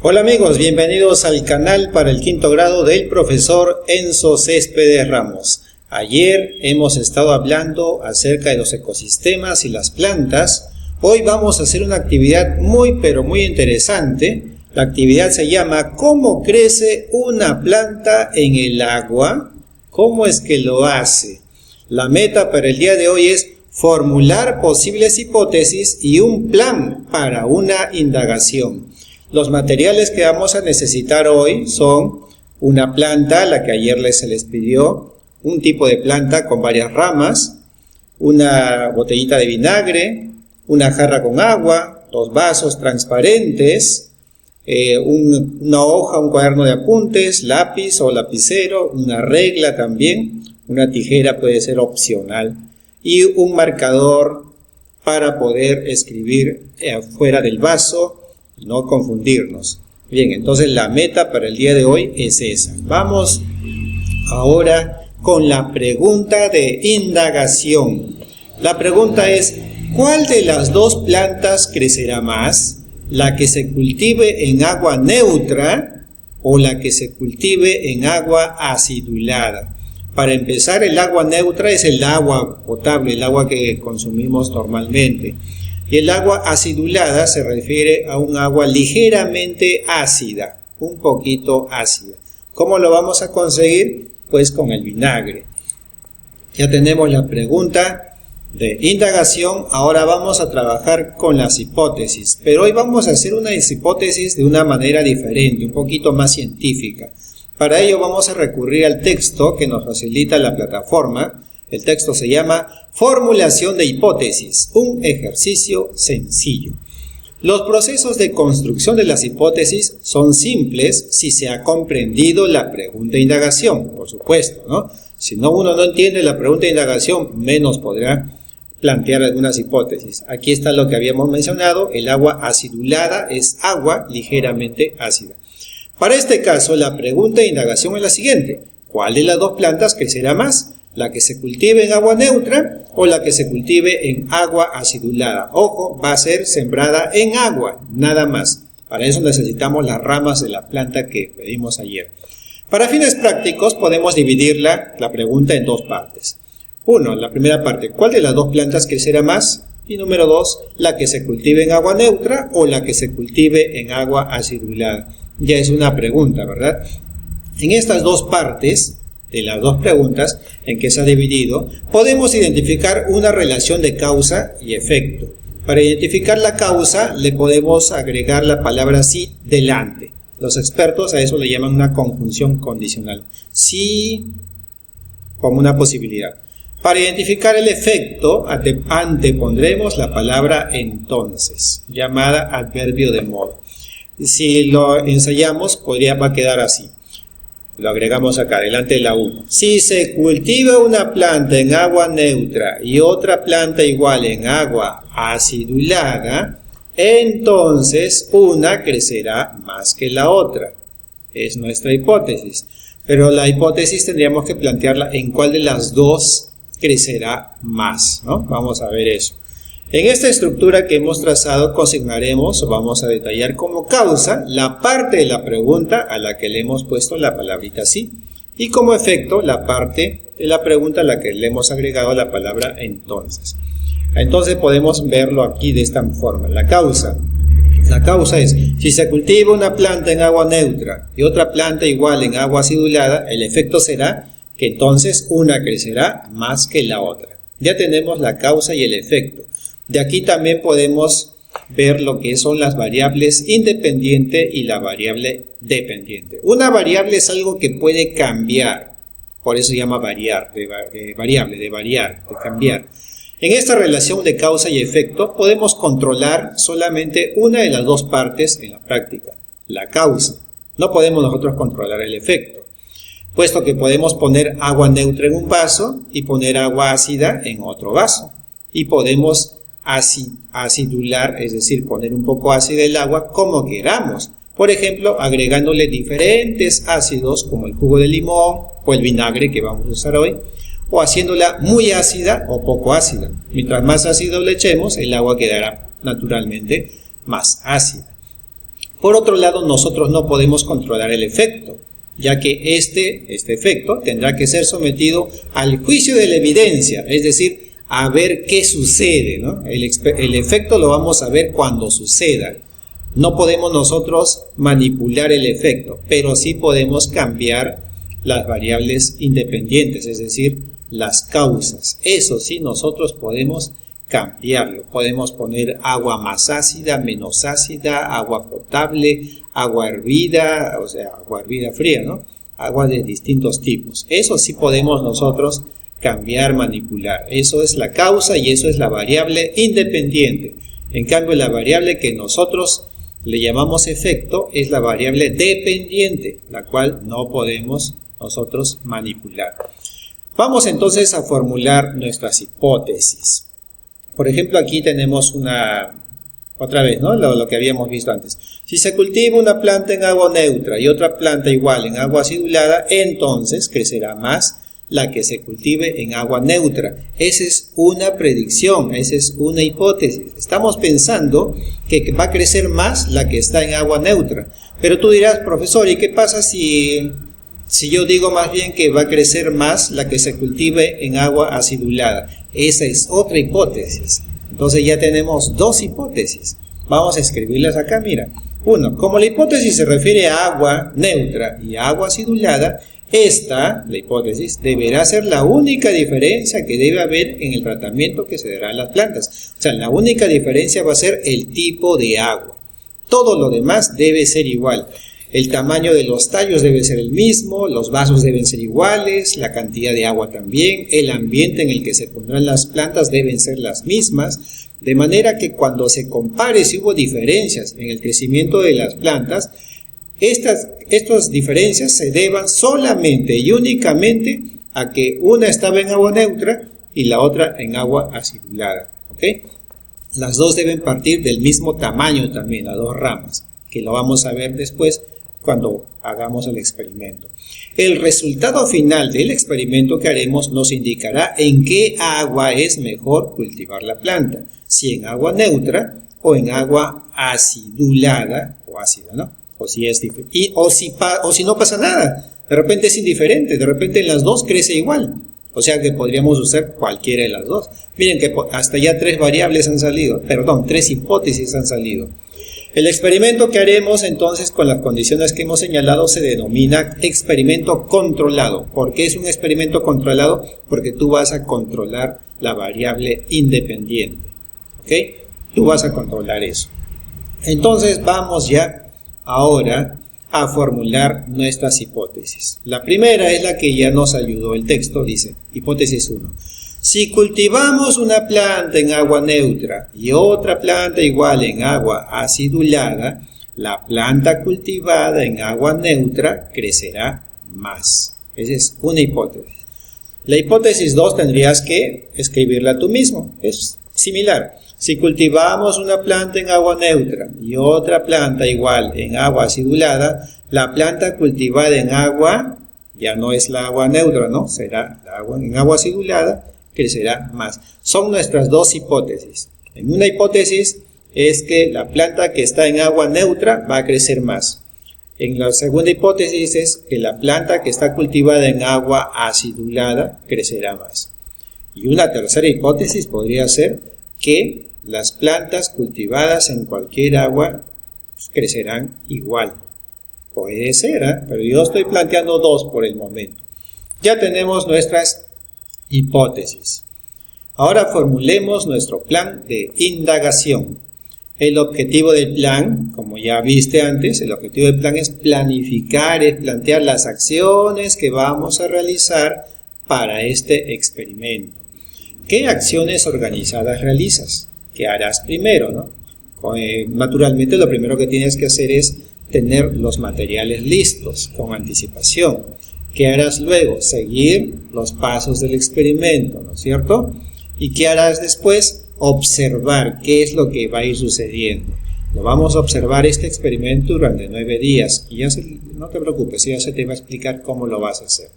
Hola amigos, bienvenidos al canal para el quinto grado del profesor Enzo Céspedes Ramos. Ayer hemos estado hablando acerca de los ecosistemas y las plantas. Hoy vamos a hacer una actividad muy interesante. La actividad se llama ¿cómo crece una planta en el agua? ¿Cómo es que lo hace? La meta para el día de hoy es formular posibles hipótesis y un plan para una indagación. Los materiales que vamos a necesitar hoy son una planta, la que ayer se les pidió, un tipo de planta con varias ramas, una botellita de vinagre, una jarra con agua, 2 vasos transparentes, una hoja, un cuaderno de apuntes, lápiz o lapicero, una regla también, una tijera puede ser opcional y un marcador para poder escribir afuera del vaso y no confundirnos. Bien, entonces la meta para el día de hoy es esa. Vamos ahora con la pregunta de indagación. La pregunta es, ¿cuál de las dos plantas crecerá más? ¿La que se cultive en agua neutra o la que se cultive en agua acidulada? Para empezar, el agua neutra es el agua potable, el agua que consumimos normalmente. Y el agua acidulada se refiere a un agua ligeramente ácida, un poquito ácida. ¿Cómo lo vamos a conseguir? Pues con el vinagre. Ya tenemos la pregunta de indagación, ahora vamos a trabajar con las hipótesis. Pero hoy vamos a hacer unas hipótesis de una manera diferente, un poquito más científica. Para ello vamos a recurrir al texto que nos facilita la plataforma. El texto se llama Formulación de hipótesis, un ejercicio sencillo. Los procesos de construcción de las hipótesis son simples si se ha comprendido la pregunta de indagación, por supuesto, ¿no? Si uno no entiende la pregunta de indagación, menos podrá plantear algunas hipótesis. Aquí está lo que habíamos mencionado, el agua acidulada es agua ligeramente ácida. Para este caso, la pregunta de indagación es la siguiente: ¿cuál de las dos plantas crecerá más? ¿La que se cultive en agua neutra o la que se cultive en agua acidulada? Ojo, va a ser sembrada en agua, nada más. Para eso necesitamos las ramas de la planta que pedimos ayer. Para fines prácticos podemos dividir la pregunta en dos partes. Uno, la primera parte, ¿cuál de las dos plantas crecerá más? Y número 2, la que se cultive en agua neutra o la que se cultive en agua acidulada. Ya es una pregunta, ¿verdad? En estas dos partes de las dos preguntas en que se ha dividido, podemos identificar una relación de causa y efecto. Para identificar la causa le podemos agregar la palabra sí delante. Los expertos a eso le llaman una conjunción condicional. Sí como una posibilidad. Para identificar el efecto antepondremos la palabra entonces, llamada adverbio de modo. Si lo ensayamos va a quedar así. Lo agregamos acá, delante de la 1. Si se cultiva una planta en agua neutra y otra planta igual en agua acidulada, entonces una crecerá más que la otra. Es nuestra hipótesis. Pero la hipótesis tendríamos que plantearla en cuál de las dos crecerá más, ¿no? Vamos a ver eso. En esta estructura que hemos trazado consignaremos o vamos a detallar como causa la parte de la pregunta a la que le hemos puesto la palabrita sí y como efecto la parte de la pregunta a la que le hemos agregado la palabra entonces. Entonces podemos verlo aquí de esta forma. La causa es, si se cultiva una planta en agua neutra y otra planta igual en agua acidulada, el efecto será que entonces una crecerá más que la otra. Ya tenemos la causa y el efecto. De aquí también podemos ver lo que son las variables independiente y la variable dependiente. Una variable es algo que puede cambiar, por eso se llama variar, de cambiar. En esta relación de causa y efecto podemos controlar solamente una de las dos partes en la práctica, la causa. No podemos nosotros controlar el efecto, puesto que podemos poner agua neutra en un vaso y poner agua ácida en otro vaso. Y podemos acidular, es decir, poner un poco ácida el agua como queramos. Por ejemplo, agregándole diferentes ácidos como el jugo de limón o el vinagre que vamos a usar hoy, o haciéndola muy ácida o poco ácida. Mientras más ácido le echemos, el agua quedará naturalmente más ácida. Por otro lado, nosotros no podemos controlar el efecto, ya que este efecto tendrá que ser sometido al juicio de la evidencia, es decir, a ver qué sucede, ¿no? El efecto lo vamos a ver cuando suceda. No podemos nosotros manipular el efecto, pero sí podemos cambiar las variables independientes, es decir, las causas. Eso sí, nosotros podemos cambiarlo. Podemos poner agua más ácida, menos ácida, agua potable, agua hervida, o sea, agua hervida fría, ¿no? Agua de distintos tipos. Eso sí podemos nosotros cambiar, manipular. Eso es la causa y eso es la variable independiente. En cambio, la variable que nosotros le llamamos efecto es la variable dependiente, la cual no podemos nosotros manipular. Vamos entonces a formular nuestras hipótesis. Por ejemplo, aquí tenemos otra vez, ¿no? Lo que habíamos visto antes. Si se cultiva una planta en agua neutra y otra planta igual en agua acidulada, entonces crecerá más la que se cultive en agua neutra. Esa es una predicción, esa es una hipótesis. Estamos pensando que va a crecer más la que está en agua neutra. Pero tú dirás, profesor, ¿y qué pasa si yo digo más bien que va a crecer más la que se cultive en agua acidulada? Esa es otra hipótesis. Entonces ya tenemos dos hipótesis. Vamos a escribirlas acá, mira. Uno, como la hipótesis se refiere a agua neutra y agua acidulada, la hipótesis, deberá ser la única diferencia que debe haber en el tratamiento que se dará a las plantas. O sea, la única diferencia va a ser el tipo de agua. Todo lo demás debe ser igual. El tamaño de los tallos debe ser el mismo, los vasos deben ser iguales, la cantidad de agua también, el ambiente en el que se pondrán las plantas deben ser las mismas, de manera que cuando se compare si hubo diferencias en el crecimiento de las plantas, estas diferencias se deban solamente y únicamente a que una estaba en agua neutra y la otra en agua acidulada, ¿ok? Las dos deben partir del mismo tamaño también, las dos ramas, que lo vamos a ver después cuando hagamos el experimento. El resultado final del experimento que haremos nos indicará en qué agua es mejor cultivar la planta, si en agua neutra o en agua acidulada o ácida, ¿no? O si es diferente, o si no pasa nada, de repente es indiferente, de repente en las dos crece igual, o sea que podríamos usar cualquiera de las dos. Miren que hasta ya tres hipótesis han salido. El experimento que haremos entonces con las condiciones que hemos señalado se denomina experimento controlado. ¿Por qué es un experimento controlado? Porque tú vas a controlar la variable independiente, ¿ok? Tú vas a controlar eso. Entonces vamos ya ahora a formular nuestras hipótesis. La primera es la que ya nos ayudó el texto, dice, hipótesis 1. Si cultivamos una planta en agua neutra y otra planta igual en agua acidulada, la planta cultivada en agua neutra crecerá más. Esa es una hipótesis. La hipótesis 2 tendrías que escribirla tú mismo, es similar. Si cultivamos una planta en agua neutra y otra planta igual en agua acidulada, la planta cultivada en agua, ya no es la agua neutra, ¿no? Será la agua en agua acidulada, crecerá más. Son nuestras dos hipótesis. En una hipótesis es que la planta que está en agua neutra va a crecer más. En la segunda hipótesis es que la planta que está cultivada en agua acidulada crecerá más. Y una tercera hipótesis podría ser que las plantas cultivadas en cualquier agua crecerán igual. Puede ser, ¿eh? Pero yo estoy planteando dos por el momento. Ya tenemos nuestras hipótesis. Ahora formulemos nuestro plan de indagación. El objetivo del plan, como ya viste antes, el objetivo del plan es planificar, es plantear las acciones que vamos a realizar para este experimento. ¿Qué acciones organizadas realizas? ¿Qué harás primero, no? Naturalmente lo primero que tienes que hacer es tener los materiales listos con anticipación. ¿Qué harás luego? Seguir los pasos del experimento, ¿no es cierto? ¿Y qué harás después? Observar qué es lo que va a ir sucediendo. Lo vamos a observar este experimento durante 9 días y no te preocupes, ya se te va a explicar cómo lo vas a hacer.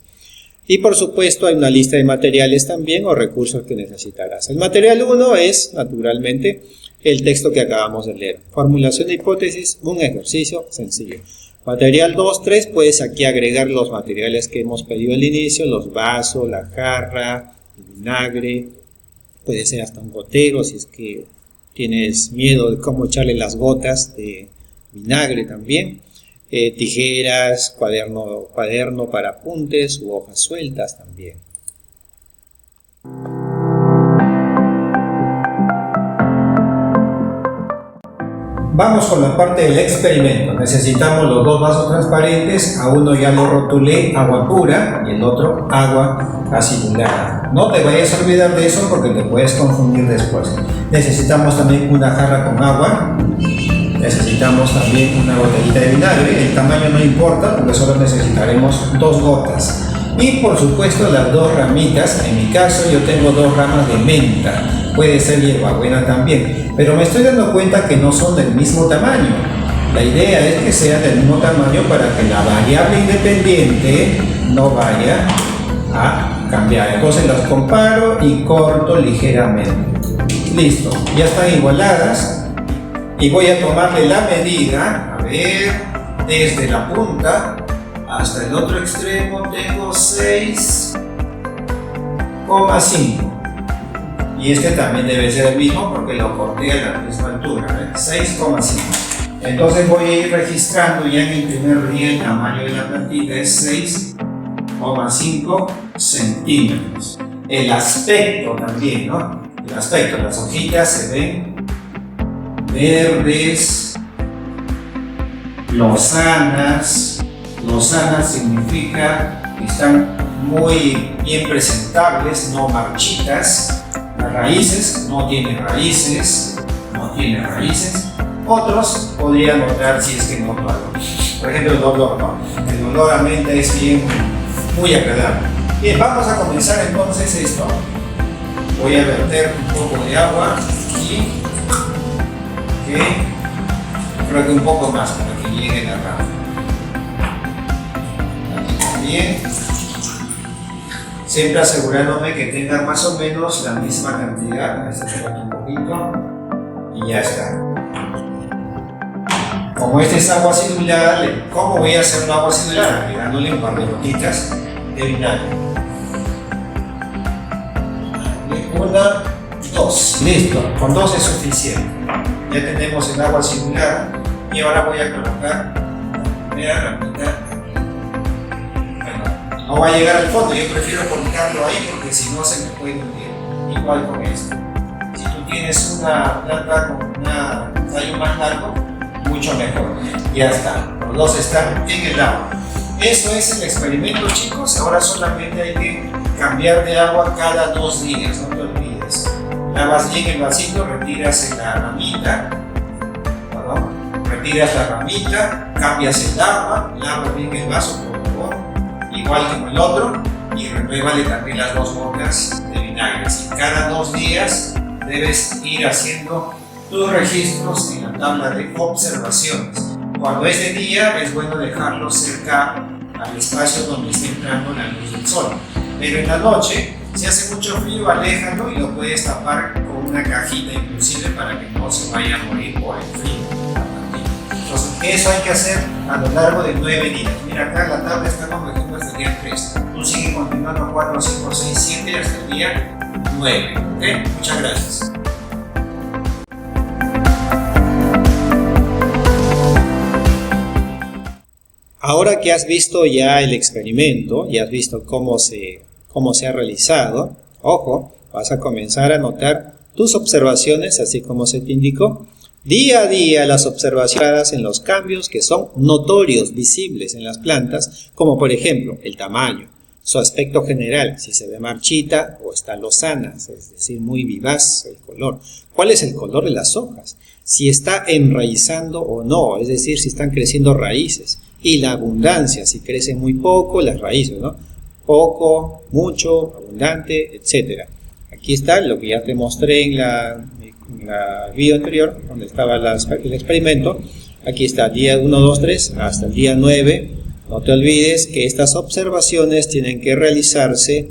Y por supuesto hay una lista de materiales también o recursos que necesitarás. El material 1 es, naturalmente, el texto que acabamos de leer. Formulación de hipótesis, un ejercicio sencillo. Material 2, 3, puedes aquí agregar los materiales que hemos pedido al inicio, los vasos, la jarra, el vinagre, puede ser hasta un gotero si es que tienes miedo de cómo echarle las gotas de vinagre también. Tijeras, cuaderno para apuntes u hojas sueltas también. Vamos con la parte del experimento. Necesitamos los dos vasos transparentes. A uno ya lo rotulé agua pura y el otro agua acidulada. No te vayas a olvidar de eso porque te puedes confundir después. Necesitamos también una jarra con agua. Necesitamos también una botellita de vinagre. El tamaño no importa porque solo necesitaremos 2 gotas. Y por supuesto las 2 ramitas. En mi caso yo tengo 2 ramas de menta. Puede ser hierbabuena también. Pero me estoy dando cuenta que no son del mismo tamaño. La idea es que sean del mismo tamaño para que la variable independiente no vaya a cambiar. Entonces las comparo y corto ligeramente. Listo, ya están igualadas. Y voy a tomarle la medida, a ver, desde la punta hasta el otro extremo tengo 6,5. Y este también debe ser el mismo porque lo corté a la misma altura, 6,5. Entonces voy a ir registrando ya en el primer día el tamaño de la plantita es 6,5 centímetros. El aspecto también, ¿no? El aspecto, las hojitas se ven verdes, lozanas. Lozanas significa que están muy bien presentables, no marchitas. Las raíces no tienen raíces. Otros podrían notar si es que noto algo. Por ejemplo, el olor, ¿no? El olor a menta es muy agradable. Bien, vamos a comenzar entonces esto. Voy a verter un poco de agua aquí. Creo que un poco más para que llegue la rama. Aquí también. Siempre asegurándome que tenga más o menos la misma cantidad. Este se falta un poquito. Y ya está. Como este es agua acidulada, ¿cómo voy a hacer un agua acidulada? Agregándole un par de gotitas de vinagre. 1, 2. Listo. Con 2 es suficiente. Ya tenemos el agua acidulada. Y ahora voy a colocar la primera ramita. No va a llegar al fondo, yo prefiero colocarlo ahí porque si no se me puede hundir. Igual con esto. Si tú tienes una planta con un tallo más largo, mucho mejor. Ya está, los dos están en el agua. Eso es el experimento, chicos. Ahora solamente hay que cambiar de agua cada 2 días, no te olvides. Lavas bien el vasito, retiras la ramita, cambias el agua, lavas bien el vaso, igual que con el otro, y renuévale también las 2 gotas de vinagre. Y cada 2 días debes ir haciendo tus registros en la tabla de observaciones. Cuando es de día es bueno dejarlo cerca al espacio donde esté entrando la luz del sol, pero en la noche, si hace mucho frío, aléjalo y lo puedes tapar con una cajita inclusive para que no se vaya a morir por el frío. Entonces, eso hay que hacer a lo largo de 9 días. Mira, acá la tabla está como ejemplo hasta el día 3. Tú sigues continuando 4, 5, 6, 7 hasta el día 9. ¿Ok? Muchas gracias. Ahora que has visto ya el experimento, ya has visto cómo se ha realizado, ojo, vas a comenzar a anotar tus observaciones, así como se te indicó. Día a día las observaciones en los cambios que son notorios, visibles en las plantas, como por ejemplo el tamaño, su aspecto general, si se ve marchita o está lozana, es decir, muy vivaz el color. ¿Cuál es el color de las hojas? Si está enraizando o no, es decir, si están creciendo raíces. Y la abundancia, si crece muy poco, las raíces, ¿no? Poco, mucho, abundante, etc. Aquí está lo que ya te mostré en la video anterior, donde estaba el experimento. Aquí está día 1, 2, 3 hasta el día 9. No te olvides que estas observaciones tienen que realizarse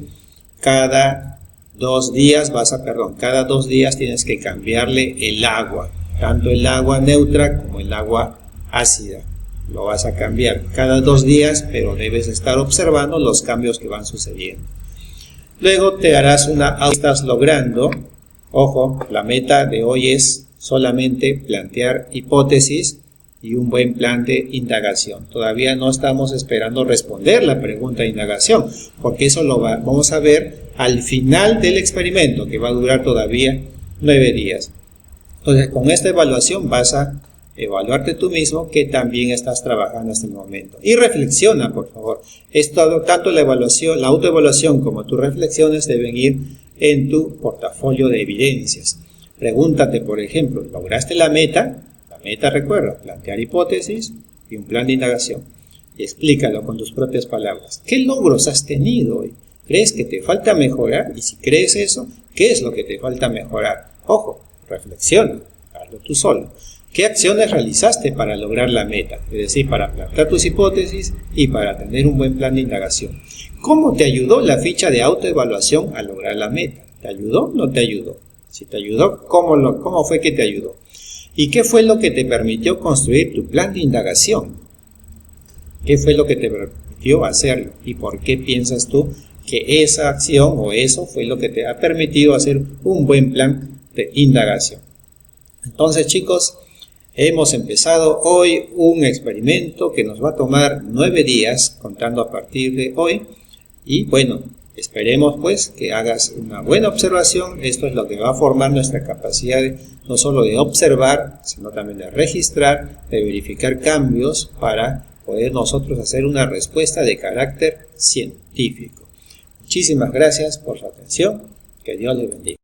cada cada 2 días tienes que cambiarle el agua, tanto el agua neutra como el agua ácida. Lo vas a cambiar cada 2 días, pero debes estar observando los cambios que van sucediendo. Luego te harás estás logrando, ojo, la meta de hoy es solamente plantear hipótesis y un buen plan de indagación. Todavía no estamos esperando responder la pregunta de indagación, porque eso lo vamos a ver al final del experimento, que va a durar todavía 9 días. Entonces, con esta evaluación vas a evaluarte tú mismo que también estás trabajando hasta el momento. Y reflexiona, por favor. Tanto la evaluación, la autoevaluación como tus reflexiones deben ir en tu portafolio de evidencias. Pregúntate, por ejemplo, ¿lograste la meta? La meta, recuerda, plantear hipótesis y un plan de indagación. Y explícalo con tus propias palabras. ¿Qué logros has tenido hoy? ¿Crees que te falta mejorar? Y si crees eso, ¿qué es lo que te falta mejorar? Ojo, reflexiona, hazlo tú solo. ¿Qué acciones realizaste para lograr la meta? Es decir, para plantear tus hipótesis y para tener un buen plan de indagación. ¿Cómo te ayudó la ficha de autoevaluación a lograr la meta? ¿Te ayudó o no te ayudó? Si te ayudó, ¿cómo fue que te ayudó? ¿Y qué fue lo que te permitió construir tu plan de indagación? ¿Qué fue lo que te permitió hacerlo? ¿Y por qué piensas tú que esa acción o eso fue lo que te ha permitido hacer un buen plan de indagación? Entonces, chicos, hemos empezado hoy un experimento que nos va a tomar 9 días, contando a partir de hoy. Y bueno, esperemos pues que hagas una buena observación. Esto es lo que va a formar nuestra capacidad no solo de observar, sino también de registrar, de verificar cambios para poder nosotros hacer una respuesta de carácter científico. Muchísimas gracias por su atención. Que Dios les bendiga.